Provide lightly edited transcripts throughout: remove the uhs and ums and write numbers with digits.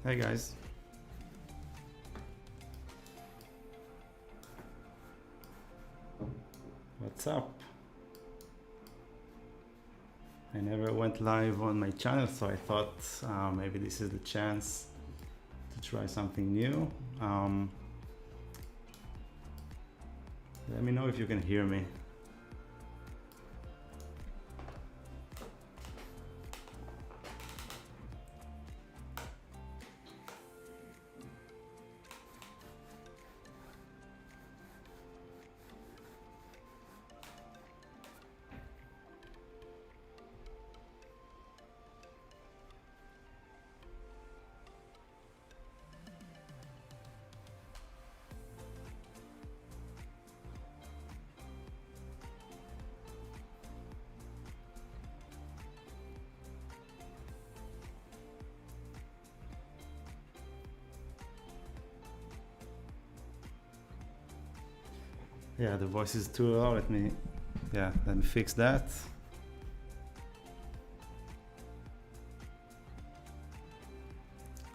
Hey guys. What's up? I never went live on my channel, so I thought maybe this is the chance to try something new. Let me know if you can hear me. Yeah, the voice is too low. Let me fix that.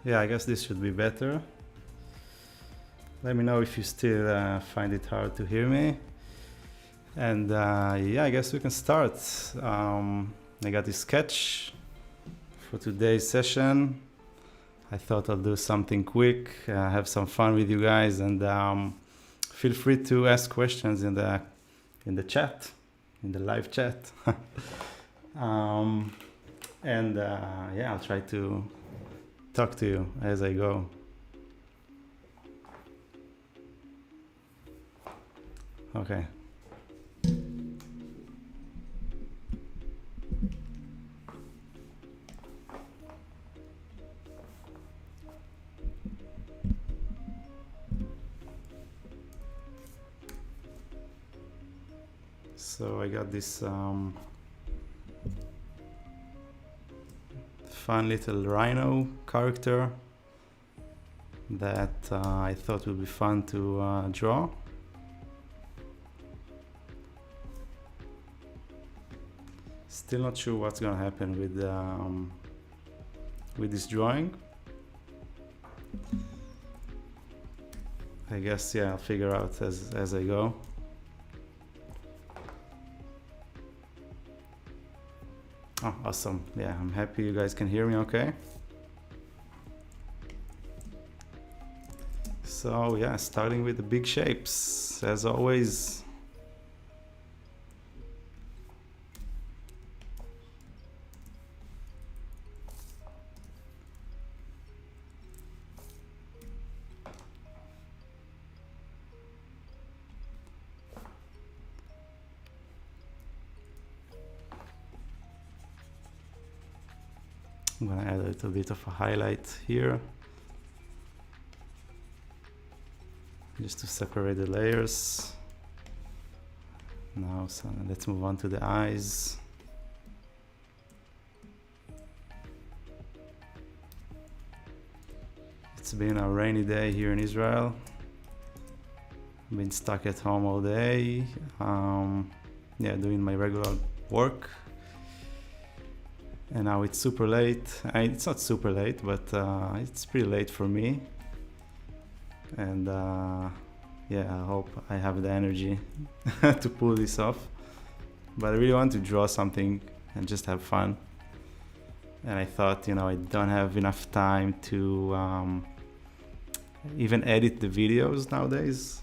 Yeah, I guess this should be better. Let me know if you still find it hard to hear me. And yeah, I guess we can start. I got this sketch for today's session. I thought I'll do something quick, have some fun with you guys, and feel free to ask questions in the chat, in the live chat. Yeah, I'll try to talk to you as I go. Okay. So I got this fun little rhino character that I thought would be fun to draw. Still not sure what's gonna happen with this drawing. I guess, yeah, I'll figure out as I go. Oh, awesome. Yeah, I'm happy you guys can hear me okay. So yeah, starting with the big shapes, as always. I'm gonna add a little bit of a highlight here, just to separate the layers. Now, so let's move on to the eyes. It's been a rainy day here in Israel. I've been stuck at home all day. Yeah, doing my regular work. And now it's super late. It's not super late, but it's pretty late for me. And yeah, I hope I have the energy to pull this off. But I really want to draw something and just have fun. And I thought, you know, I don't have enough time to even edit the videos nowadays.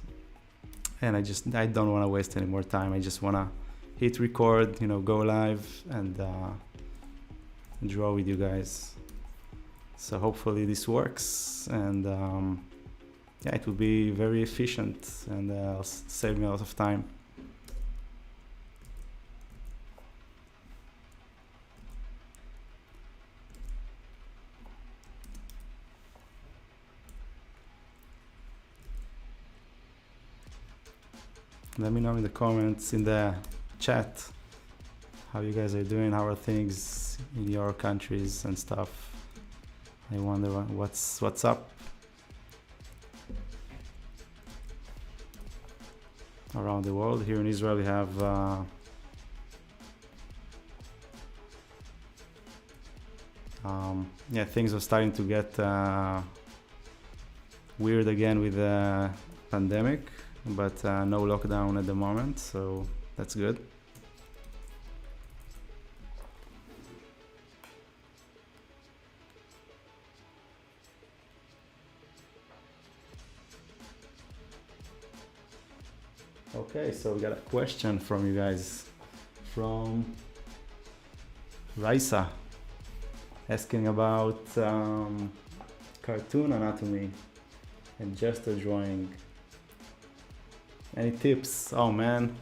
And I don't want to waste any more time. I just want to hit record, you know, go live and draw with you guys. So hopefully this works, and yeah, it will be very efficient and save me a lot of time. Let me know in the comments, in the chat, how you guys are doing, how are things in your countries and stuff. I wonder what's up around the world. Here in Israel we have Yeah, things are starting to get weird again with the pandemic, but no lockdown at the moment, so that's good. Okay, so we got a question from you guys, from Raisa, asking about cartoon anatomy and gesture drawing. Any tips? Oh man.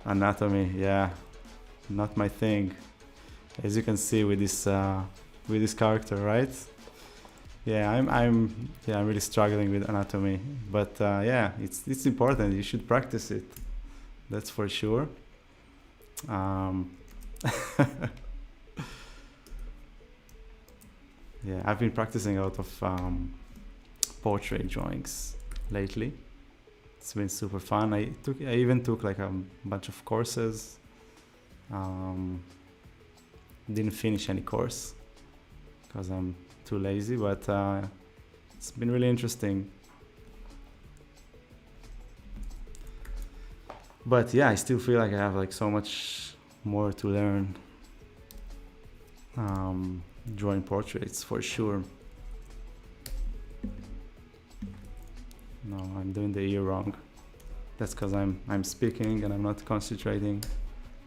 Anatomy, yeah, not my thing. As you can see with this character, right? Yeah, I'm really struggling with anatomy, but yeah, it's important. You should practice it. That's for sure. Yeah, I've been practicing a lot of portrait drawings lately. It's been super fun. I even took like a bunch of courses. Didn't finish any course because I'm too lazy, but it's been really interesting. But yeah, I still feel like I have like so much more to learn. Drawing portraits for sure. No, I'm doing the ear wrong. That's because I'm speaking and I'm not concentrating.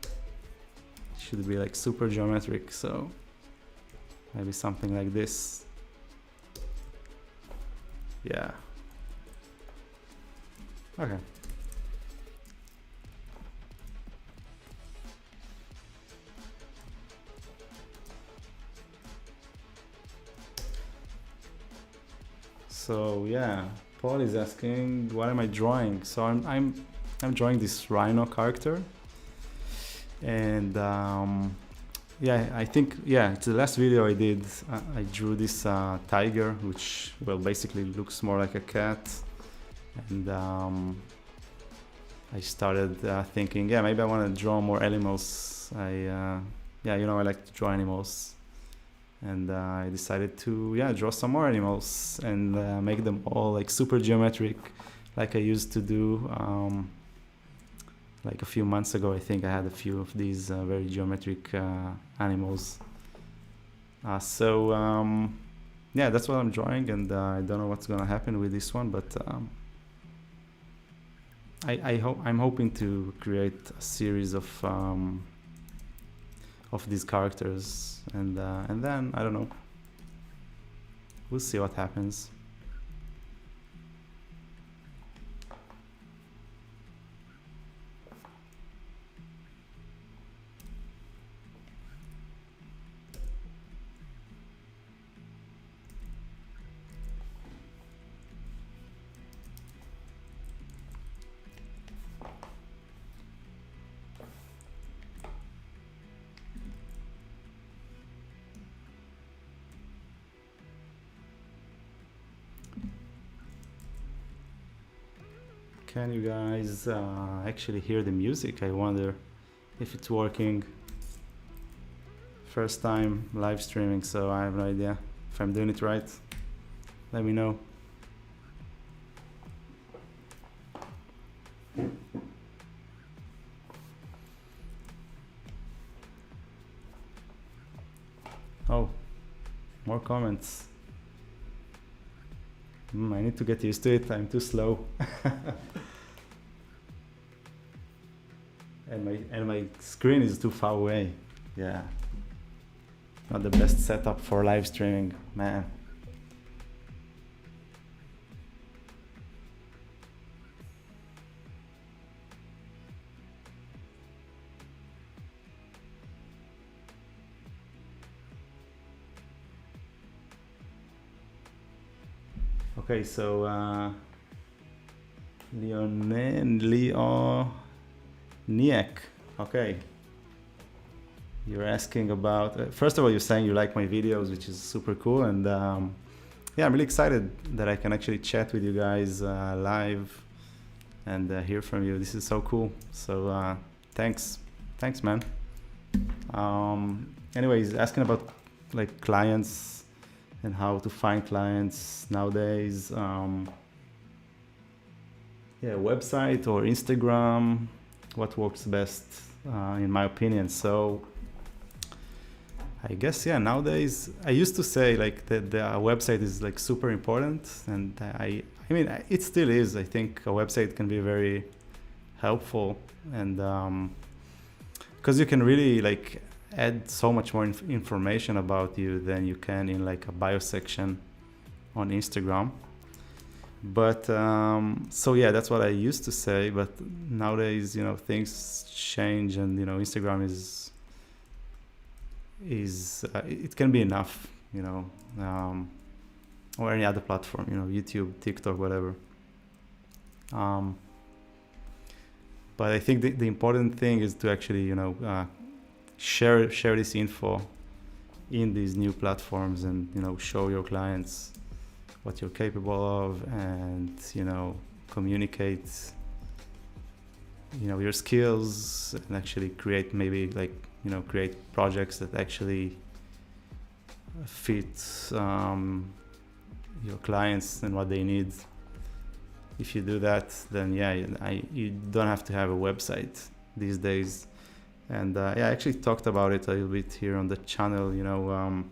It should be like super geometric, so maybe something like this. Yeah. Okay. So yeah, Paul is asking, what am I drawing? So I'm drawing this rhino character, and yeah, I think it's the last video I did. I drew this tiger, which basically looks more like a cat, and I started thinking, yeah, maybe I want to draw more animals. I like to draw animals. And I decided to draw some more animals and make them all like super geometric, like I used to do like a few months ago. I think I had a few of these very geometric animals. That's what I'm drawing, and I don't know what's gonna happen with this one, but I'm hoping to create a series of these characters, and then I don't know, we'll see what happens. Can you guys actually hear the music? I wonder if it's working. First time live streaming, so I have no idea if I'm doing it right. Let me know. Oh, more comments. I need to get used to it. I'm too slow. and my screen is too far away. Yeah. Not the best setup for live streaming, man. Okay, so Leoniek. Okay. You're asking about, first of all, you're saying you like my videos, which is super cool. And yeah, I'm really excited that I can actually chat with you guys live and hear from you. This is so cool. So thanks, man. anyways, asking about like clients and how to find clients nowadays. Yeah, website or Instagram, what works best, in my opinion. So I guess, yeah, nowadays I used to say like that the website is like super important, and I mean it still is. I think a website can be very helpful, and because you can really like add so much more information about you than you can in like a bio section on Instagram. But so yeah, that's what I used to say. But nowadays, you know, things change, and you know, Instagram is it can be enough, you know, or any other platform, you know, YouTube, TikTok, whatever. Um, but I think the important thing is to actually, you know, share this info in these new platforms, and you know, show your clients what you're capable of, and you know, communicate, you know, your skills, and actually create maybe like, you know, create projects that actually fit your clients and what they need. If you do that, then yeah, you don't have to have a website these days. And yeah, I actually talked about it a little bit here on the channel. You know,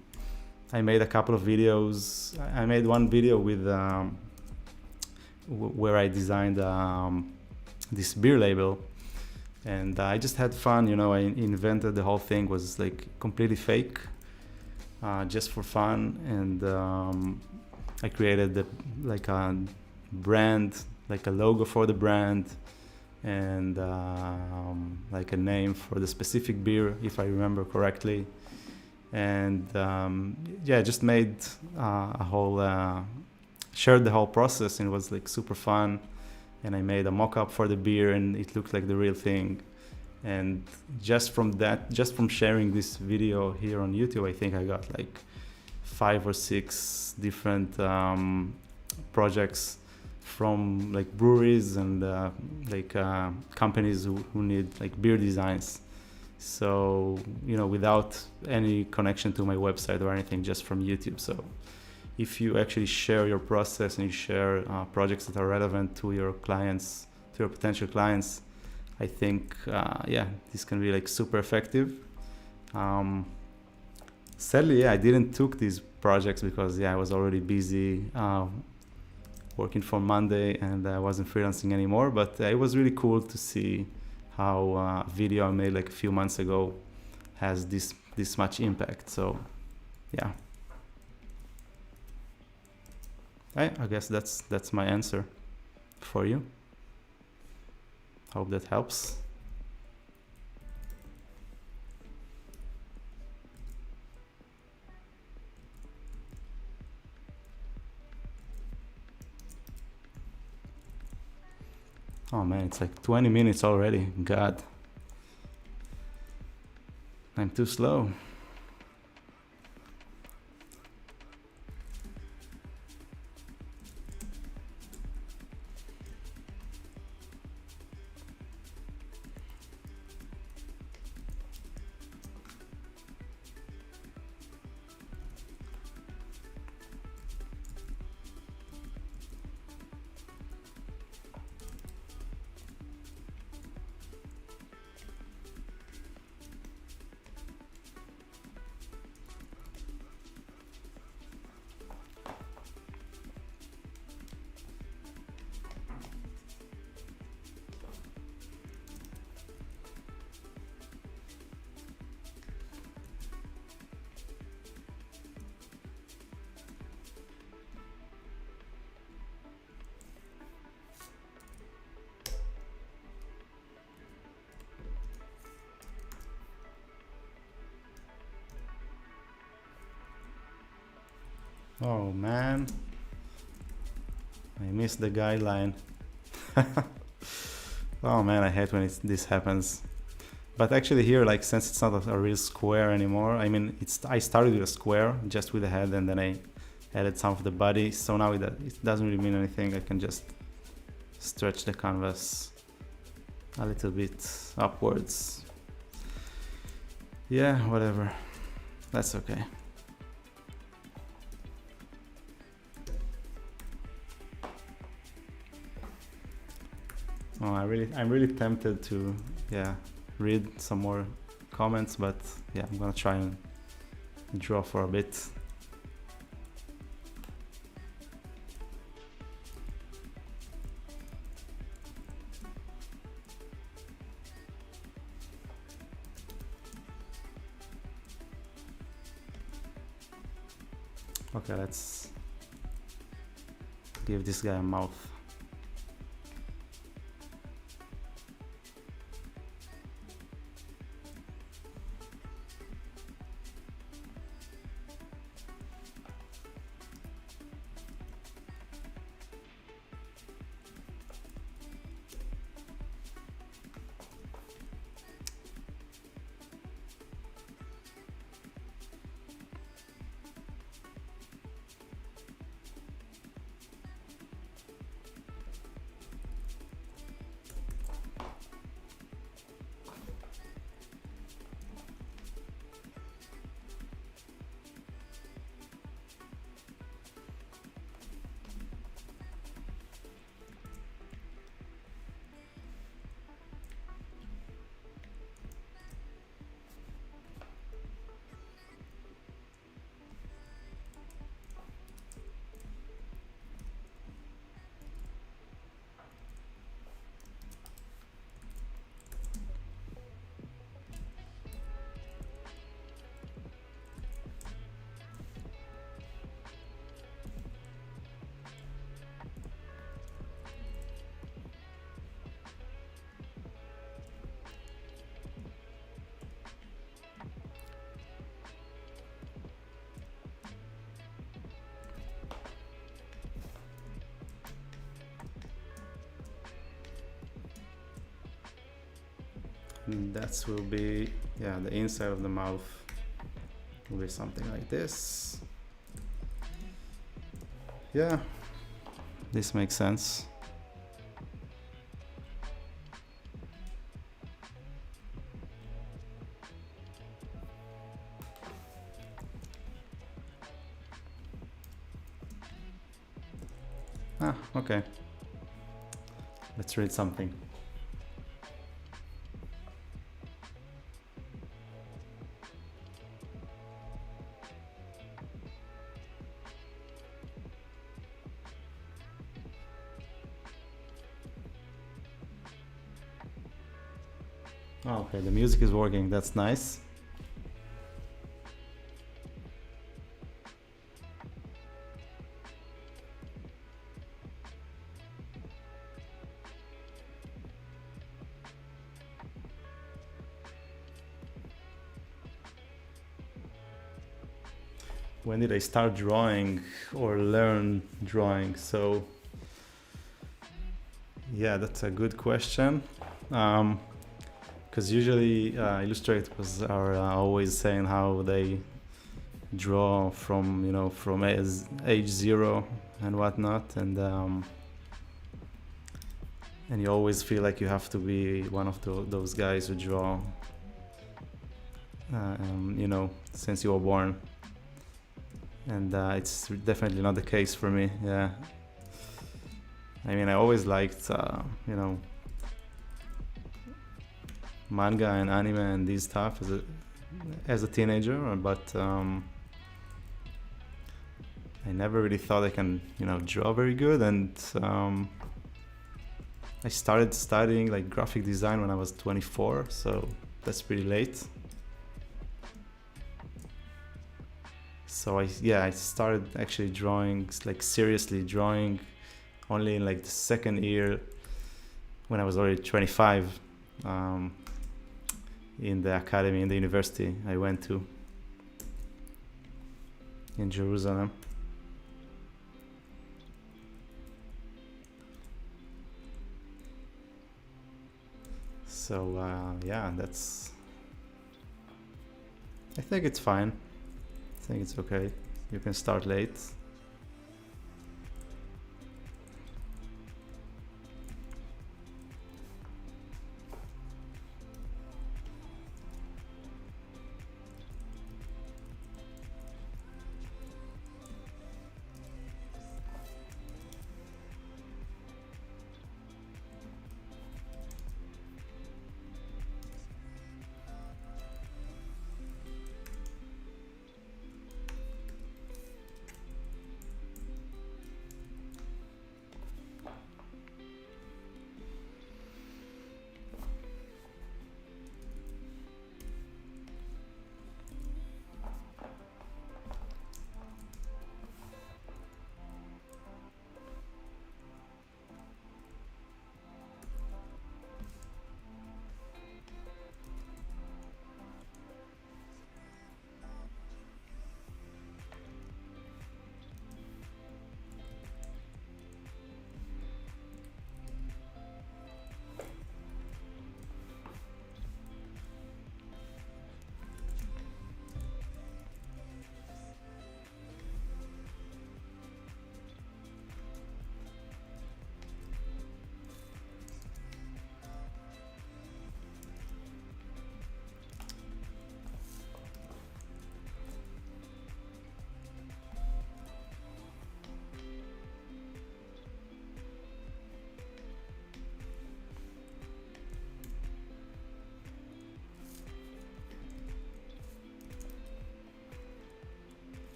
I made a couple of videos. I made one video with where I designed this beer label, and I just had fun. You know, I invented the whole thing, was like completely fake, just for fun. And I created like a brand, like a logo for the brand, and like a name for the specific beer, if I remember correctly. And yeah, just made a whole shared the whole process, and it was like super fun. And I made a mock-up for the beer, and it looked like the real thing. And just from that, just from sharing this video here on YouTube, I think I got like 5 or 6 different projects from like breweries and like companies who need like beer designs. So, you know, without any connection to my website or anything, just from YouTube. So if you actually share your process and you share projects that are relevant to your clients, to your potential clients, I think, yeah, this can be like super effective. Sadly, yeah, I didn't took these projects because, yeah, I was already busy working for Monday, and I wasn't freelancing anymore. But it was really cool to see how a video I made like a few months ago has this much impact. So yeah, I guess that's my answer for you. Hope that helps. Oh man, it's like 20 minutes already. God, I'm too slow. Oh man, I missed the guideline. Oh man, I hate when this happens. But actually here, like, since it's not a real square anymore, I mean, I started with a square, just with the head, and then I added some of the body. So now it doesn't really mean anything. I can just stretch the canvas a little bit upwards. Yeah, whatever. That's okay. Oh, I'm really tempted to, yeah, read some more comments, but yeah, I'm gonna try and draw for a bit. Okay, let's give this guy a mouth. And that will be, yeah, the inside of the mouth will be something like this. Yeah, this makes sense. Ah, okay. Let's read something. Oh, okay, the music is working, that's nice. When did I start drawing or learn drawing? So, yeah, that's a good question. Because usually illustrators are always saying how they draw from, you know, from age 0 and whatnot, and you always feel like you have to be one of those guys who draw, you know, since you were born. And it's definitely not the case for me. Yeah, I mean, I always liked, you know, manga and anime and these stuff as a teenager, but I never really thought I can, you know, draw very good. And I started studying like graphic design when I was 24, so that's pretty late. So I started actually drawing, like seriously drawing, only in like the second year when I was already 25, in the academy, in the university I went to in Jerusalem. So yeah, I think it's fine. I think it's okay. You can start late.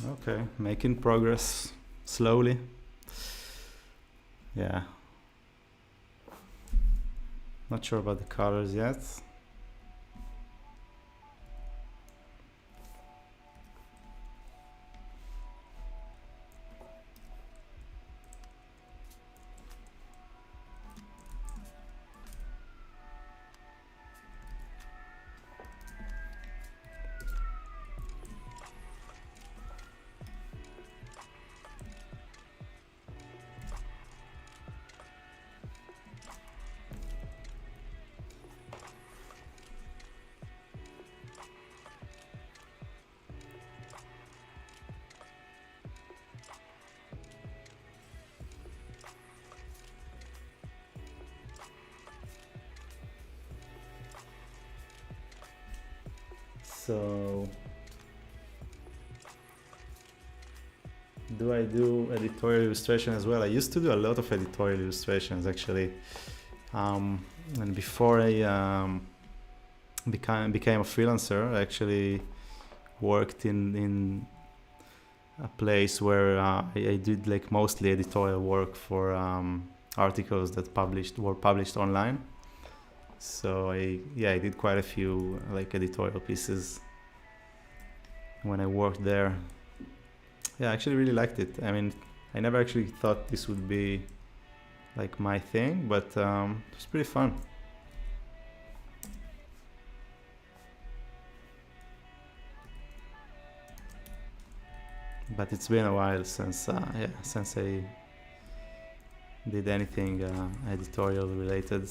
Okay, making progress slowly. Yeah. Not sure about the colors yet. So, do I do editorial illustration as well? I used to do a lot of editorial illustrations actually. And before I became a freelancer, I actually worked in a place where I did like mostly editorial work for articles that were published online. So I did quite a few like editorial pieces when I worked there. Yeah, I actually really liked it. I mean, I never actually thought this would be like my thing, but it was pretty fun. But it's been a while since I did anything editorial related.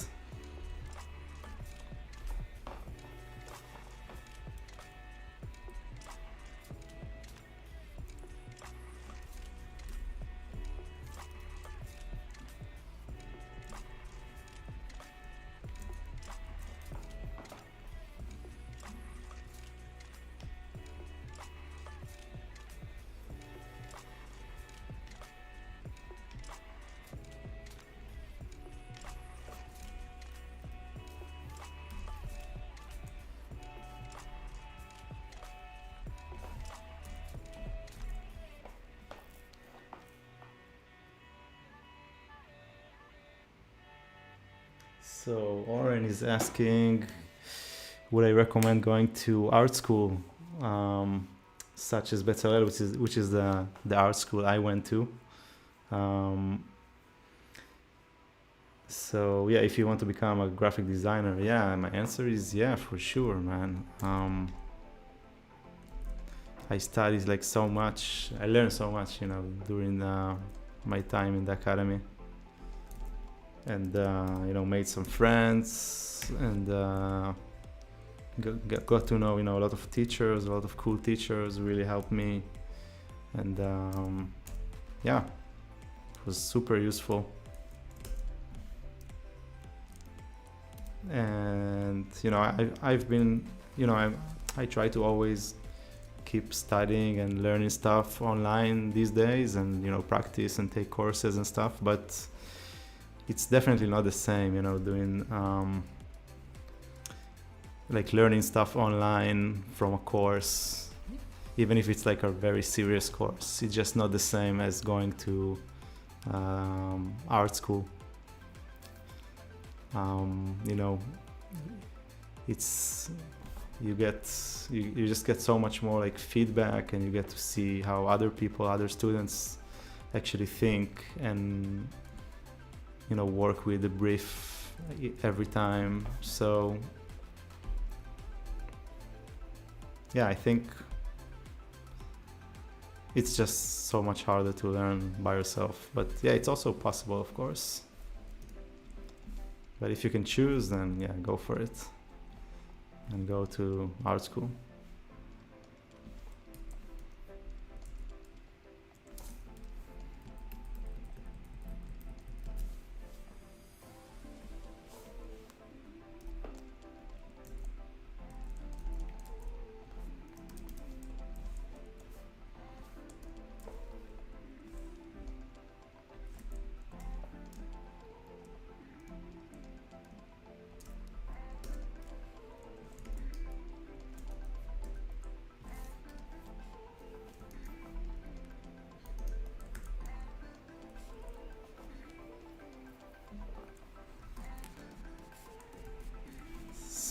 So Oren is asking, would I recommend going to art school, such as Bezalel, which is the art school I went to. So yeah, if you want to become a graphic designer, yeah, my answer is yeah, for sure, man. I studied like so much. I learned so much, during my time in the academy, and made some friends, and got to know a lot of teachers, a lot of cool teachers. Really helped me, and yeah, it was super useful. And I've been, I try to always keep studying and learning stuff online these days, and practice and take courses and stuff, but it's definitely not the same, doing like learning stuff online from a course, even if it's like a very serious course. It's just not the same as going to art school. It's you just get so much more like feedback, and you get to see how other students actually think, and work with the brief every time. So yeah, I think it's just so much harder to learn by yourself, but yeah, it's also possible, of course. But if you can choose, then yeah, go for it and go to art school.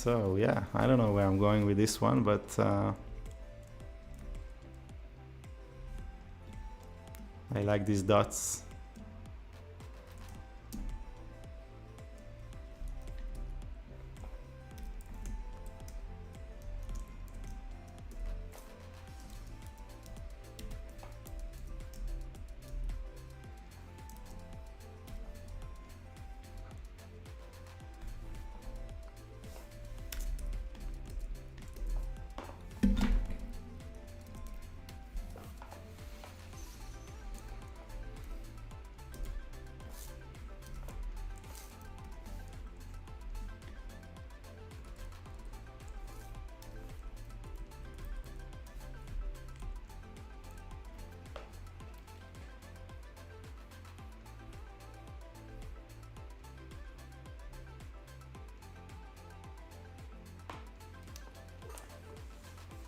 So yeah, I don't know where I'm going with this one, but I like these dots.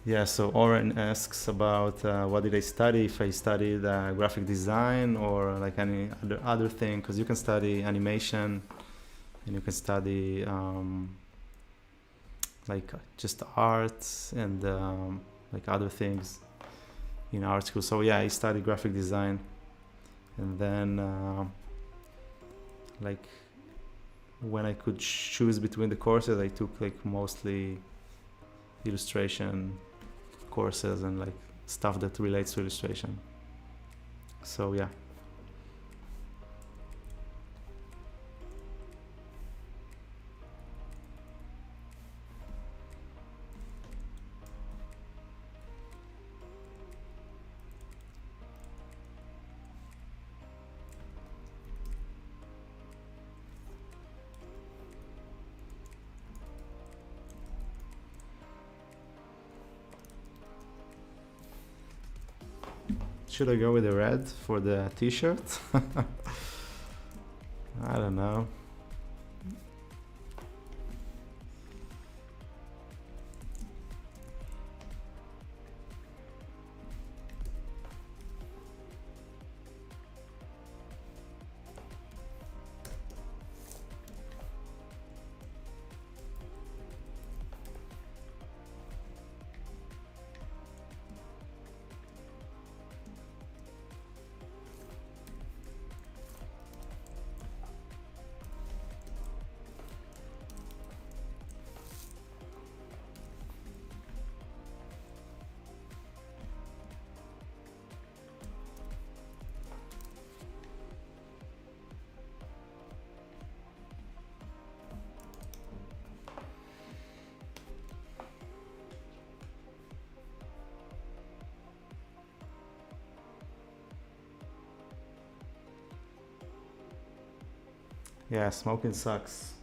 Yeah, so Oren asks about what did I study, if I studied graphic design or like any other thing, because you can study animation and you can study like just art and like other things in art school. So yeah, I studied graphic design, and then like when I could choose between the courses, I took like mostly illustration courses and like stuff that relates to illustration. So yeah. Should I go with the red for the t-shirt? I don't know. Yeah, smoking sucks.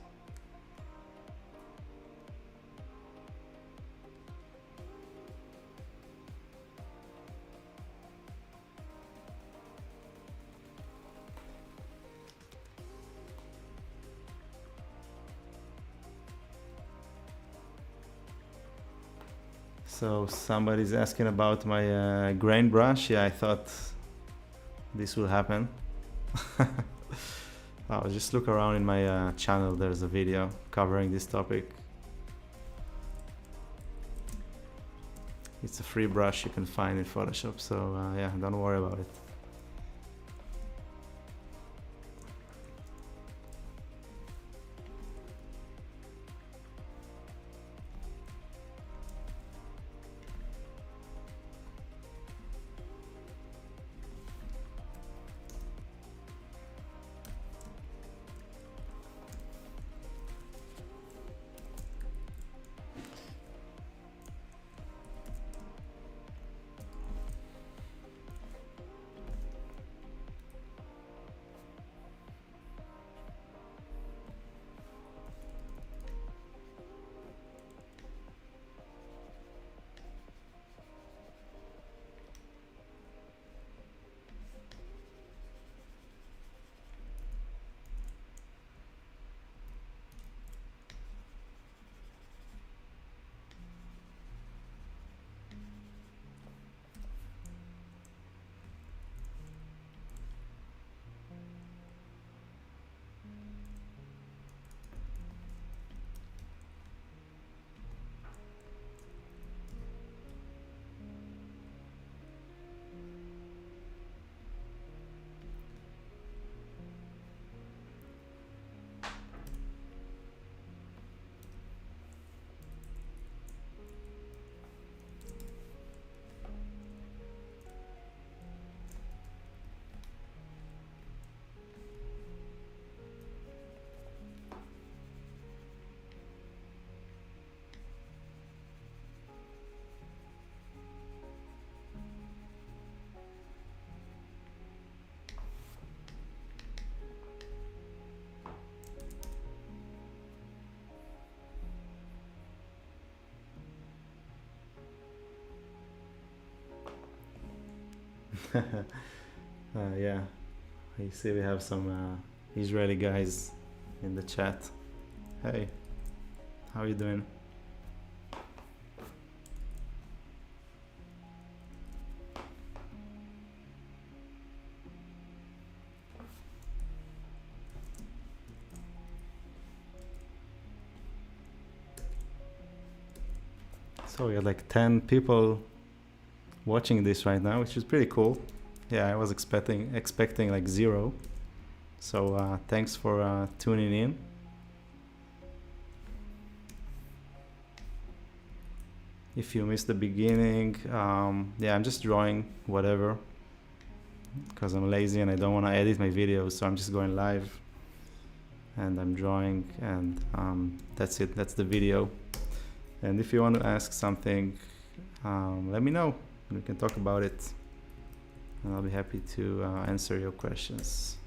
So somebody's asking about my grain brush. Yeah, I thought this will happen. I'll just look around in my channel. There's a video covering this topic. It's a free brush you can find in Photoshop, so yeah, don't worry about it. Yeah, I see we have some Israeli guys in the chat. Hey, how you doing? So we got like 10 people watching this right now, which is pretty cool. Yeah, I was expecting like zero. So thanks for tuning in. If you missed the beginning, yeah, I'm just drawing whatever because I'm lazy and I don't want to edit my videos, so I'm just going live and I'm drawing, and that's it. That's the video. And if you want to ask something, let me know. We can talk about it, and I'll be happy to answer your questions.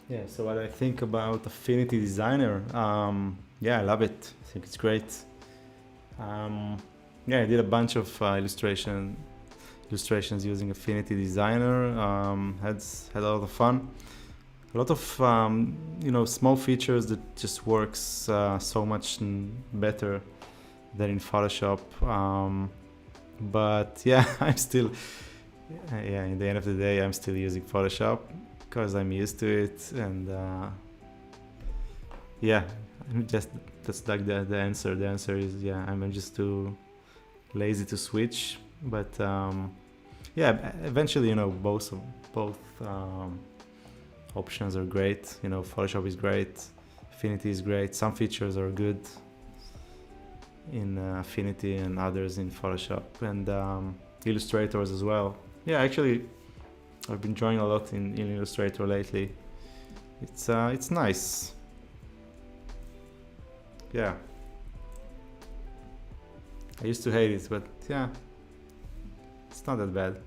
Yeah, so what I think about Affinity Designer, yeah, I love it. I think it's great. Um, yeah, I did a bunch of illustrations using Affinity Designer. Had a lot of fun. A lot of small features that just works so much better than in Photoshop. But yeah, I'm still yeah. In the end of the day, I'm still using Photoshop because I'm used to it, and yeah, I'm just that's like the answer. The answer is yeah, I'm just too lazy to switch. But yeah, eventually, both options are great. Photoshop is great, Affinity is great. Some features are good in Affinity and others in Photoshop, and Illustrators as well. Yeah, actually, I've been drawing a lot in Illustrator lately. It's nice. Yeah, I used to hate it, but yeah, it's not that bad.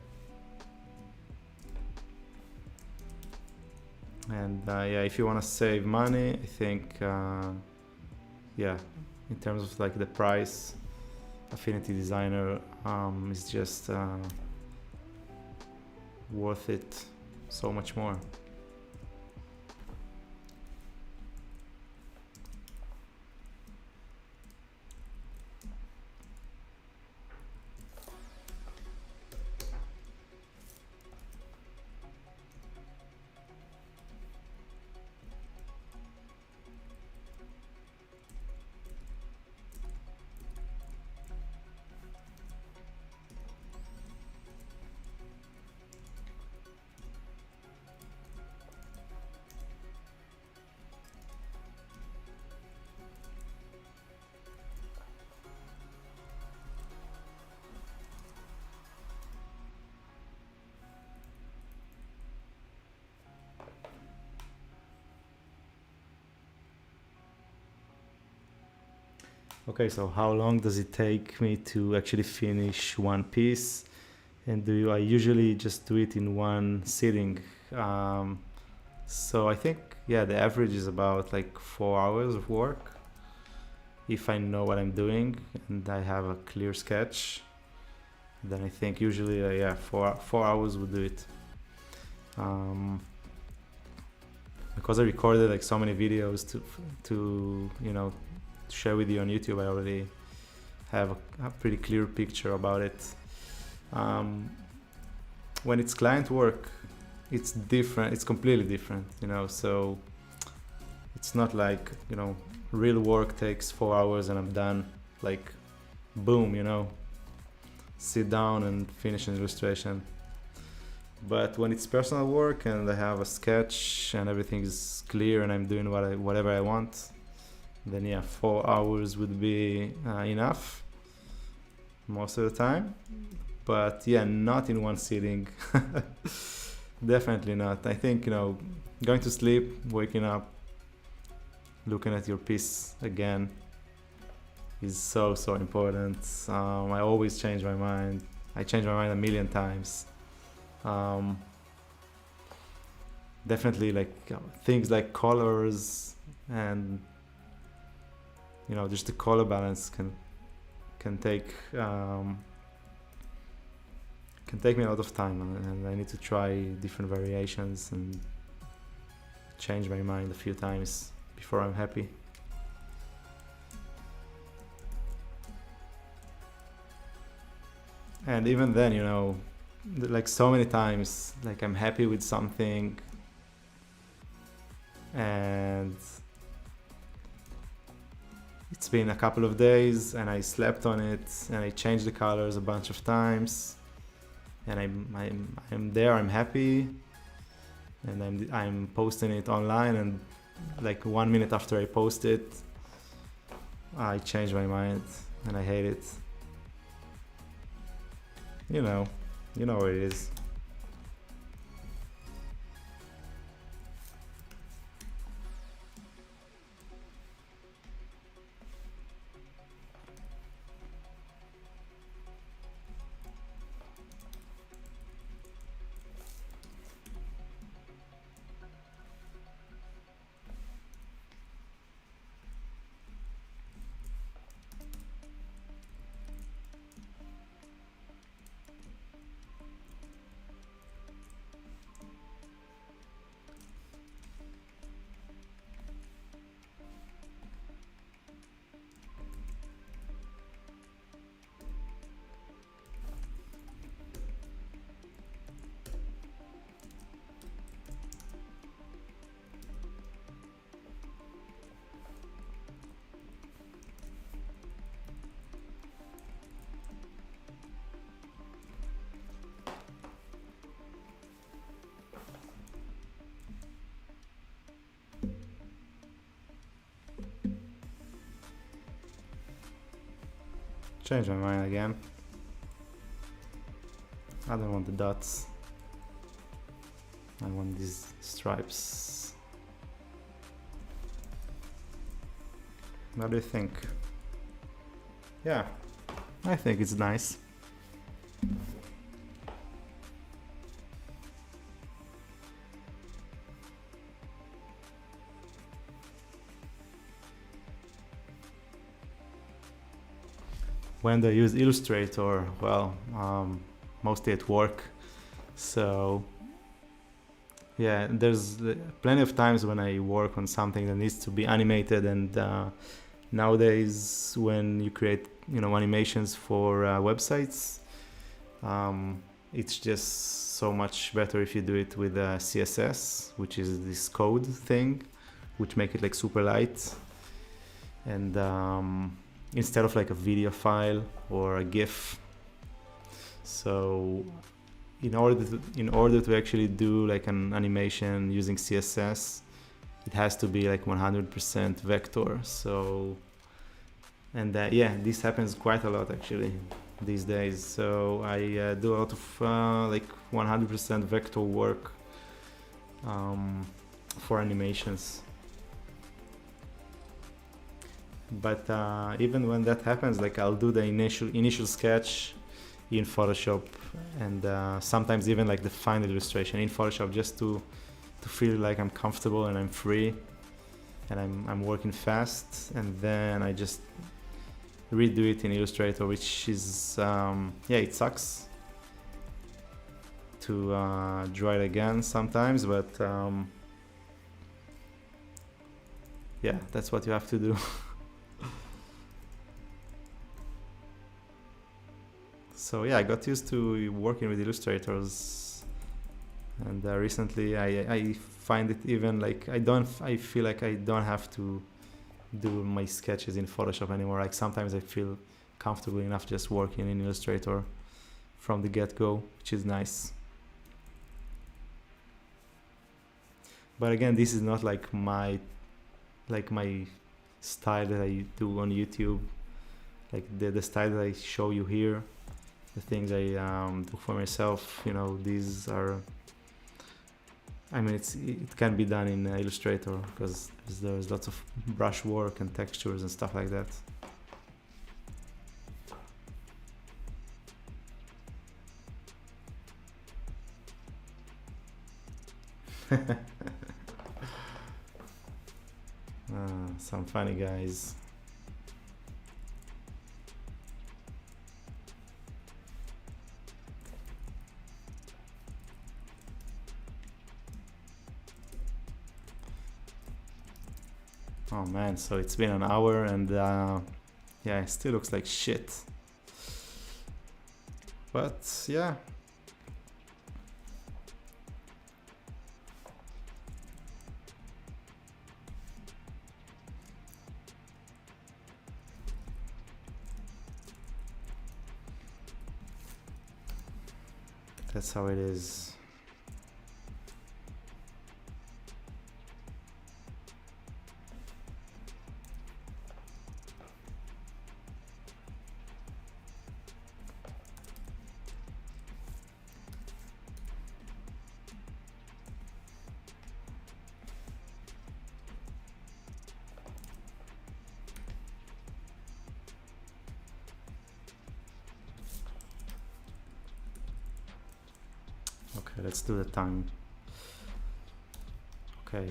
And yeah, if you want to save money, I think yeah, in terms of like the price, Affinity Designer is just worth it so much more. Okay, so how long does it take me to actually finish one piece? And I usually just do it in one sitting? Um, so I think, yeah, the average is about like 4 hours of work if I know what I'm doing and I have a clear sketch. Then I think usually, yeah, 4 hours would do it. Um, because I recorded like so many videos to share with you on YouTube, I already have a pretty clear picture about it. When it's client work, it's different. It's completely different, So it's not like real work takes 4 hours and I'm done. Like, boom, sit down and finish an illustration. But when it's personal work and I have a sketch and everything is clear and I'm doing whatever I want, then yeah, 4 hours would be enough most of the time. But yeah, not in one sitting. Definitely not. I think going to sleep, waking up, looking at your piece again is so important. I always change my mind. I change my mind a million times. Definitely like things like colors and just the color balance can take me a lot of time, and I need to try different variations and change my mind a few times before I'm happy. And even then, like so many times, like I'm happy with something and it's been a couple of days and I slept on it and I changed the colors a bunch of times and I'm there, I'm happy, and I'm posting it online, and like 1 minute after I post it, I change my mind and I hate it. You know what it is. Change my mind again. I don't want the dots. I want these stripes. What do you think? Yeah, I think it's nice. When do I use Illustrator? Well, mostly at work. So yeah, there's plenty of times when I work on something that needs to be animated, and nowadays when you create, animations for websites, it's just so much better if you do it with CSS, which is this code thing, which make it like super light, and instead of like a video file or a GIF. So in order to actually do like an animation using CSS, it has to be like 100% vector. So, and yeah, this happens quite a lot actually these days. So I do a lot of like 100% vector work for animations. But even when that happens, like I'll do the initial sketch in Photoshop, and sometimes even like the final illustration in Photoshop, just to feel like I'm comfortable and I'm free and I'm working fast, and then I just redo it in Illustrator, which is yeah, it sucks to draw it again sometimes, but yeah, that's what you have to do. So yeah, I got used to working with illustrators, and recently I find it even like I feel like I don't have to do my sketches in Photoshop anymore. Like sometimes I feel comfortable enough just working in Illustrator from the get-go, which is nice. But again, this is not like my style that I do on YouTube, like the style that I show you here. The things I do for myself, these are, I mean, it can be done in Illustrator because there's lots of brush work and textures and stuff like that. Some funny guys. Oh man, so it's been an hour and yeah, it still looks like shit. But yeah. That's how it is. Okay, let's do the time. Okay,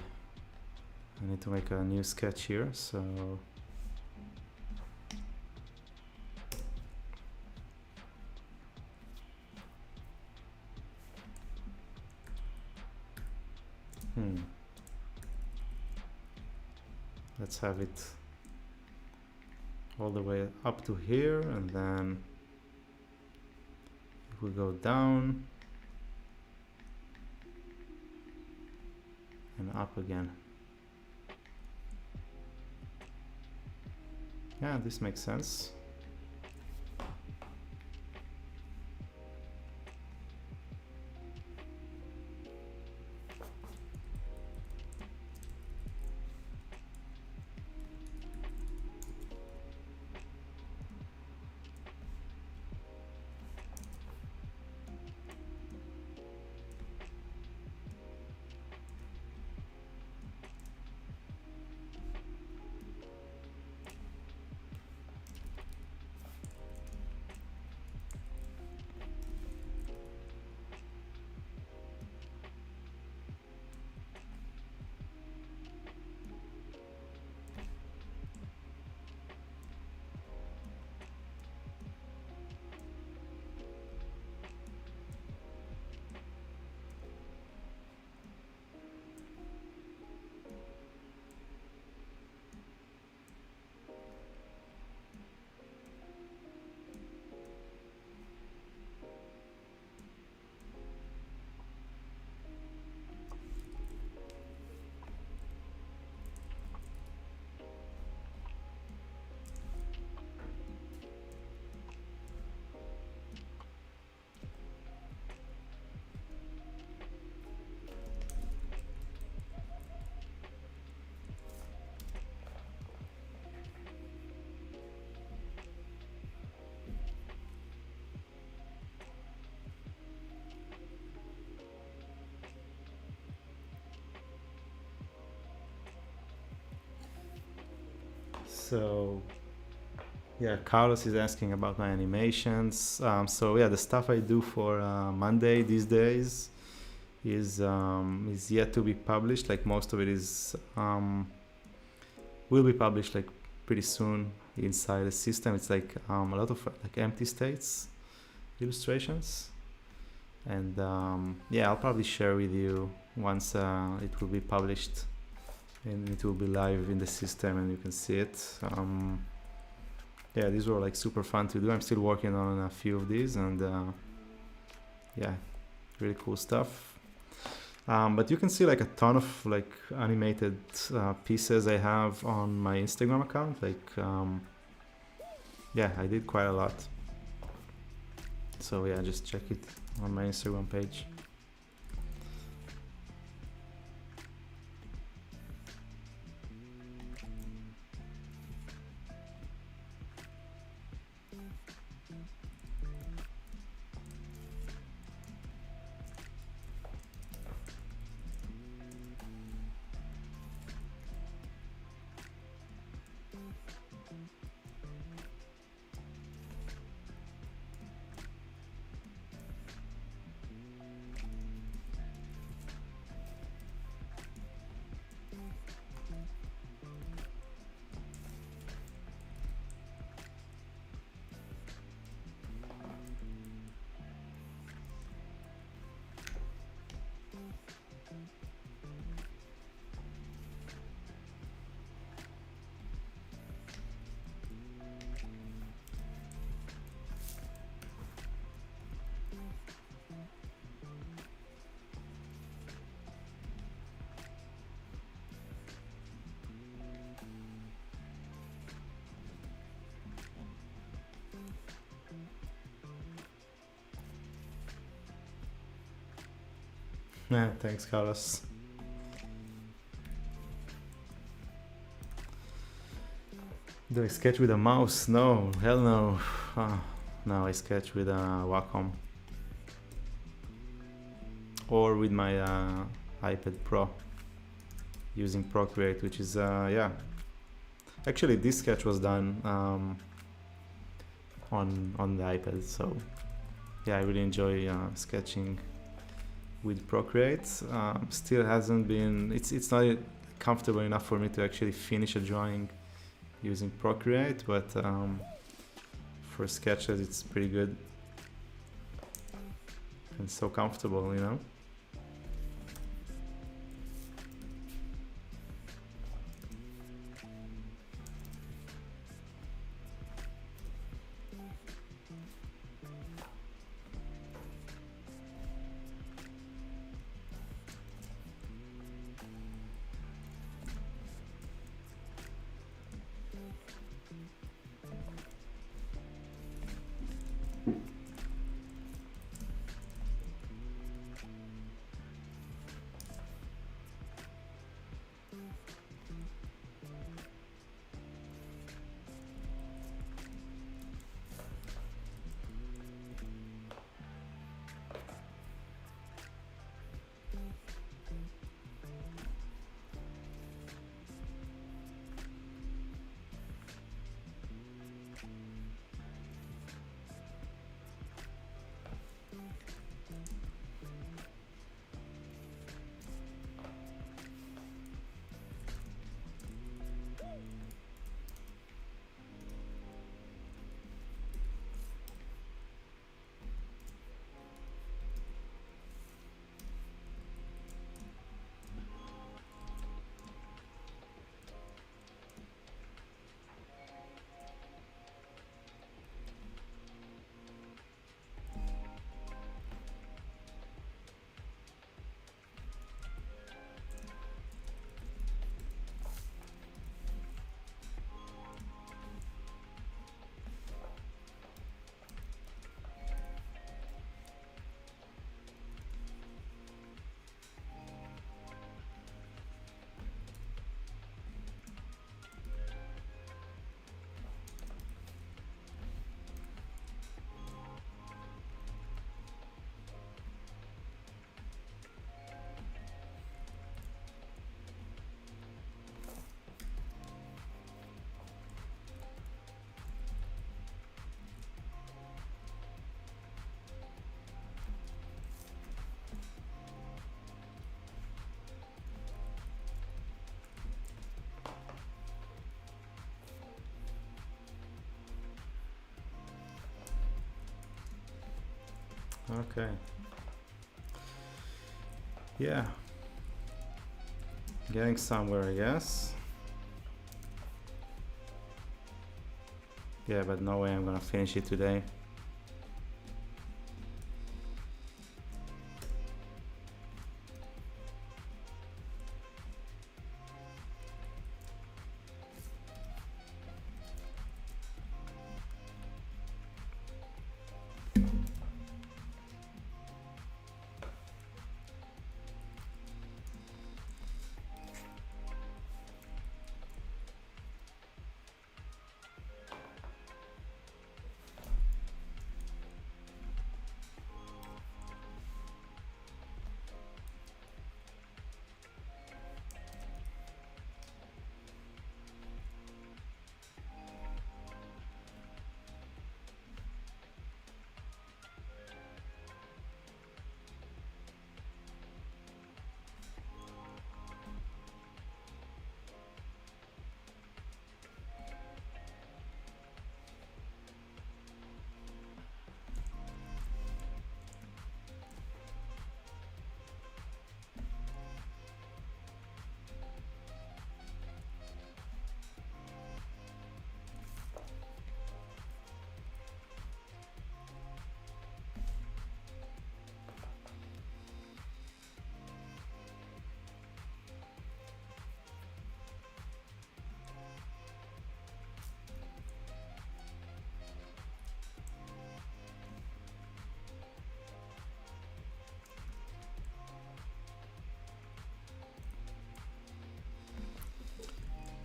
I need to make a new sketch here, so let's have it all the way up to here, and then if we go down and up again. Yeah, this makes sense. So yeah, Carlos is asking about my animations. So yeah, the stuff I do for Monday these days is yet to be published. Like most of it is will be published like pretty soon inside the system. It's like a lot of like empty states illustrations, and yeah, I'll probably share with you once it will be published and it will be live in the system and you can see it. Yeah, these were like super fun to do. I'm still working on a few of these, and yeah, really cool stuff. But you can see like a ton of like animated pieces I have on my Instagram account. Like yeah, I did quite a lot. So yeah, just check it on my Instagram page. Yeah, thanks, Carlos. Do I sketch with a mouse? No, hell no. No, I sketch with a Wacom or with my iPad Pro using Procreate, which is yeah. Actually, this sketch was done on the iPad, so yeah, I really enjoy sketching with Procreate. Still hasn't been. It's not comfortable enough for me to actually finish a drawing using Procreate, but for sketches it's pretty good and so comfortable, you know. Okay. Yeah. Getting somewhere, I guess. Yeah, but no way I'm gonna finish it today.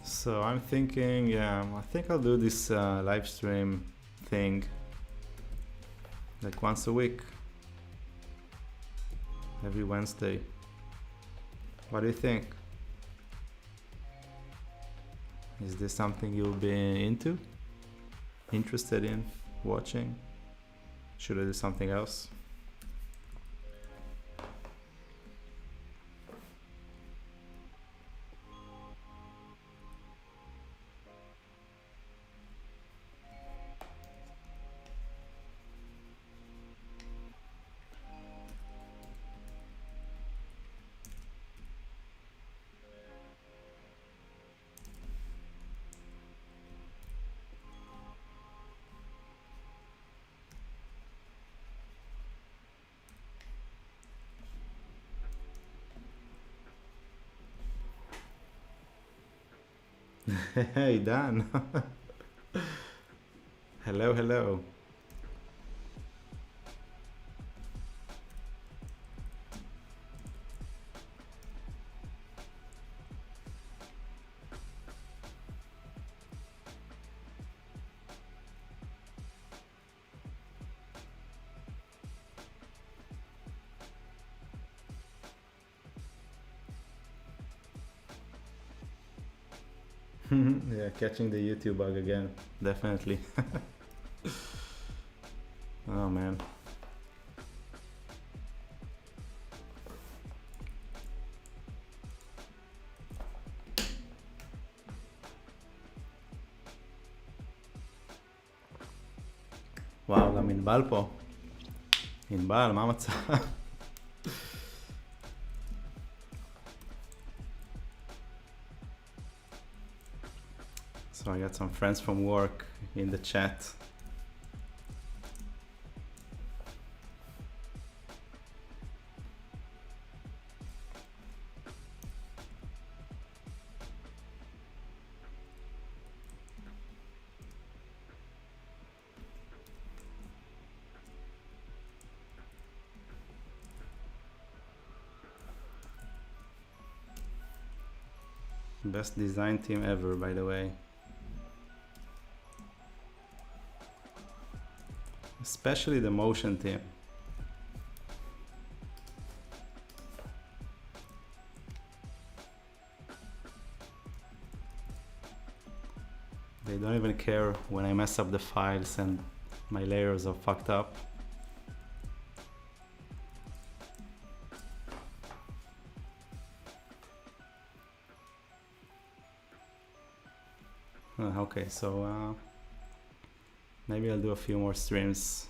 So I'm thinking, yeah, I think I'll do this live stream thing like once a week, every Wednesday. What do you think? Is this something you'll be interested in watching? Should I do something else? Hey Dan. Hello, hello. Yeah, catching the YouTube bug again, definitely. Oh man. וואו, גם ענבל פה. ענבל, מה המצב? So I got some friends from work in the chat. Best design team ever, by the way. Especially the motion team. They don't even care when I mess up the files and my layers are fucked up. Okay, so maybe I'll do a few more streams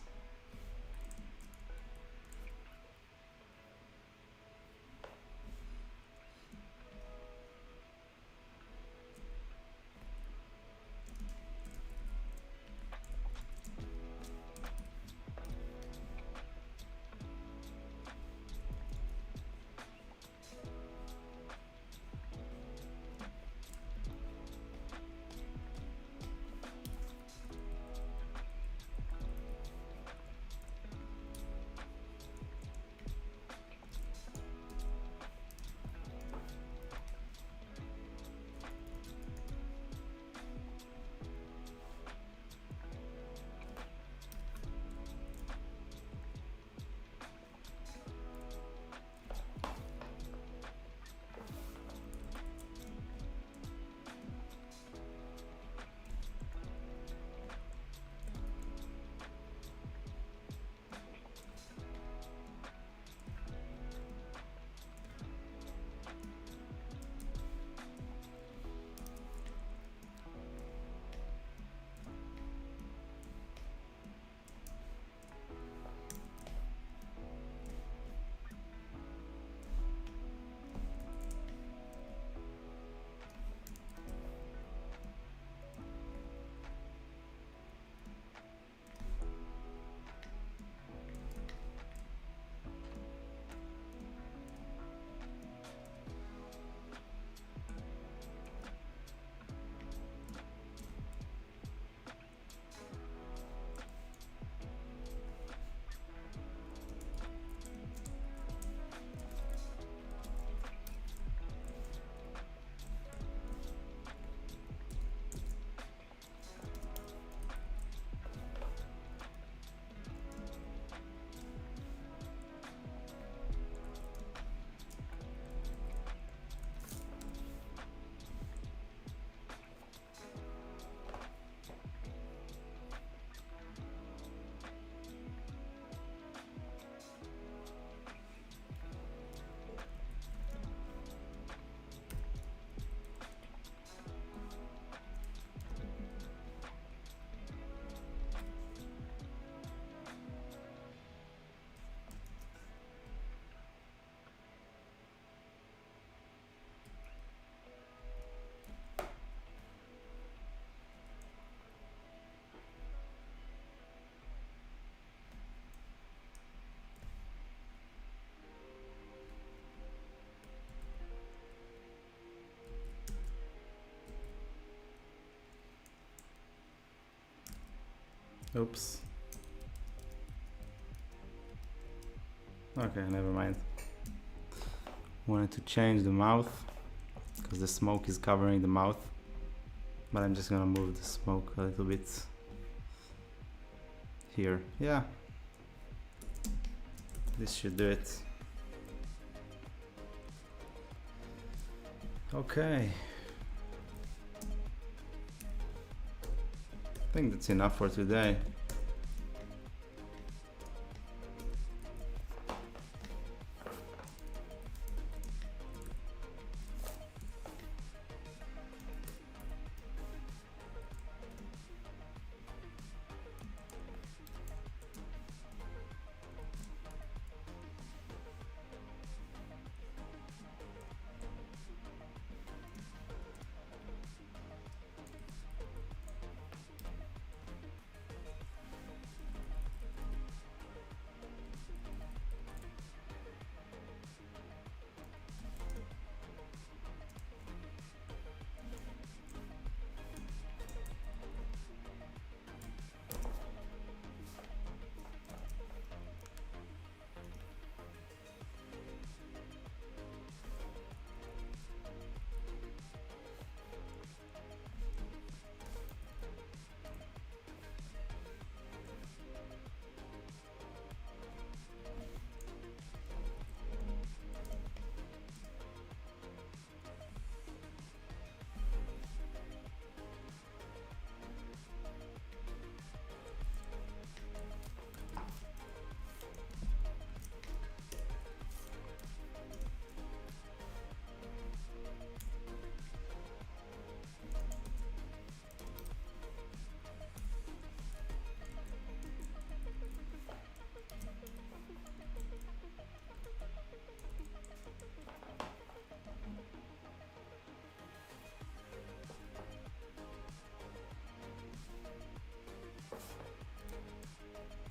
Oops. Okay, never mind. Wanted to change the mouth because the smoke is covering the mouth, but I'm just gonna move the smoke a little bit here. Yeah, this should do it. Okay, I think that's enough for today.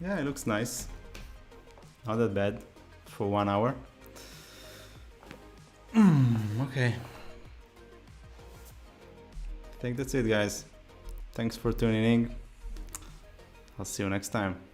Yeah, it looks nice. Not that bad for 1 hour. Okay. I think that's it, guys. Thanks for tuning in. I'll see you next time.